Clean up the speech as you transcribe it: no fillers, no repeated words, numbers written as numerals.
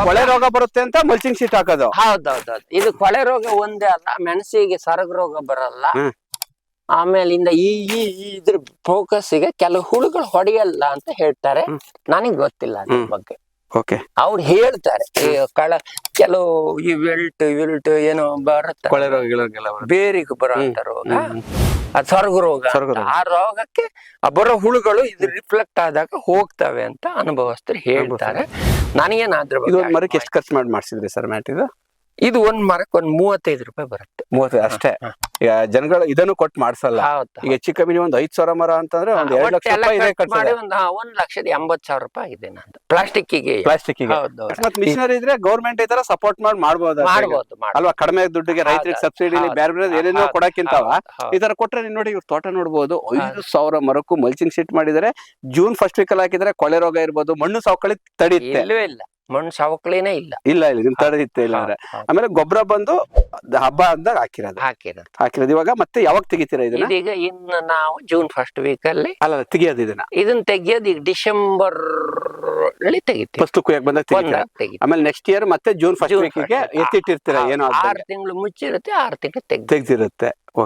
ಕೊಳೆ ರೋಗ ಬರುತ್ತೆ ಅಂತ ಮಲ್ಚಿಂಗ್ ಶೀಟ್ ಹಾಕೋದು. ಹೌದೌದೌದು. ಇದು ಕೊಳೆ ರೋಗ ಒಂದೇ ಅಲ್ಲ, ಮೆಣಸಿಗೆ ಸರಗ ರೋಗ ಬರಲ್ಲ. ಆಮೇಲಿಂದ ಈ ಇದ್ರ ಫೋಕಸ್ ಗೆ ಕೆಲವು ಹುಳುಗಳು ಹೊಡೆಯಲ್ಲ ಅಂತ ಹೇಳ್ತಾರೆ. ನನಗ್ ಗೊತ್ತಿಲ್ಲ ಅದ್ರ ಬಗ್ಗೆ. ಓಕೆ, ಅವ್ರು ಹೇಳ್ತಾರೆ ಕೆಲವು ಈ ವಿಲ್ಟ್ ಏನೋ ಬರುತ್ತೆ, ಕೊಳೆ ರೋಗಗಳೆಲ್ಲ ಬೇರಿಗೆ ಬರುವಂತ ರೋಗ, ಅದು ಸೊರಗು ರೋಗ. ಆ ರೋಗಕ್ಕೆ ಬರೋ ಹುಳುಗಳು ಇದು ರಿಫ್ಲೆಕ್ಟ್ ಆದಾಗ ಹೋಗ್ತವೆ ಅಂತ ಅನುಭವಸ್ಥರು ಹೇಳ್ತಾರೆ. ನನಗೇನಾದ್ರೂ ಮರಕ್ಕೆ ಎಷ್ಟು ಖರ್ಚು ಮಾಡ್ಸಿದ್ರಿ ಸರ್ ಮ್ಯಾಟ್? ಇದು ಒಂದ್ ಮರಕ್ಕೆ ಒಂದ್ 35 ರೂಪಾಯಿ ಬರುತ್ತೆ. 30 ಅಷ್ಟೇ. ಈಗ ಜನಗಳು ಇದನ್ನು ಕೊಟ್ಟು ಮಾಡ್ಸಲ್ಲ. ಈಗ ಹೆಚ್ಚು ಕಮ್ಮಿ ಒಂದ್ 5,000 ಮರ ಅಂತಂದ್ರೆ ಒಂದ್ 2 ಲಕ್ಷ ರೂಪಾಯಿ ಮಾಡಿ 1,80,000 ರೂಪಾಯಿ ಆಗಿದೆ ನಂದು ಪ್ಲಾಸ್ಟಿಕ್ಕಿಗೆ. ಮತ್ತೆ ಮಿಷನರಿ ಇದ್ರೆ ಗೌರ್ಮೆಂಟ್ ಈ ತರ ಸಪೋರ್ಟ್ ಮಾಡ್ಬೋದು ಅಲ್ವಾ? ಕಡಿಮೆ ದುಡ್ಡಿಗೆ ರೈತರಿಗೆ ಸಬ್ಸಿಡಿ ಬೇರೆ ಬೇರೆ ಏನೇನೋ ಕೊಡಕ್ಕಿಂತವ ಈ ತರ ಕೊಟ್ರೆ ನೀನ್ ನೋಡಿ, ಇವ್ರು ತೋಟ ನೋಡ್ಬೋದು. 5,000 ಮರಕ್ಕೂ ಮಲ್ಚಿಂಗ್ ಶೀಟ್ ಮಾಡಿದರೆ ಜೂನ್ ಫಸ್ಟ್ ವೀಕ್ ಅಲ್ಲಿ ಹಾಕಿದ್ರೆ ಕೊಳೆ ರೋಗ ಇರ್ಬೋದು, ಮಣ್ಣು ಸವಕಳಿ ತಡೆಯುತ್ತೆ. ಇಲ್ಲ, ಮಣ್ಣು ಸವಕಳಿನೇ ಇಲ್ಲ ತಡೆಯುತ್ತೆ. ಇಲ್ಲ ಆಮೇಲೆ ಗೊಬ್ಬರ ಬಂದು ಹಬ್ಬ ಅಂದಾಗ ಹಾಕಿರೋದು. ಇವಾಗ ಮತ್ತೆ ಯಾವಾಗ ತೆಗಿತೀರಾ ಇದನ್ನ? ಈಗ ಇನ್ನು ನಾವು ಜೂನ್ ಫಸ್ಟ್ ವೀಕ್ ಅಲ್ಲಿ ಅಲ್ಲ ತೆಗಿಯೋದು ಇದನ್ನ ತೆಗಿಯೋದು ಈಗ ಡಿಸೆಂಬರ್ ಅಲ್ಲಿ ತೆಗಿತೀವಿ. ಫಸ್ಟ್ ಕುಯ್ಯಕ್ ಬಂದಾಗ ಆಮೇಲೆ ನೆಕ್ಸ್ಟ್ ಇಯರ್ ಮತ್ತೆ ಜೂನ್ ಫಸ್ಟ್ ವೀಕ್ ಗೆ ಎತ್ತಿಟ್ಟಿರ್ತೀರಾ? ಏನೋ 6 ತಿಂಗಳು ಮುಚ್ಚಿರುತ್ತೆ, 6 ತಿಂಗಳು ತೆಗ್ದಿರುತ್ತೆ.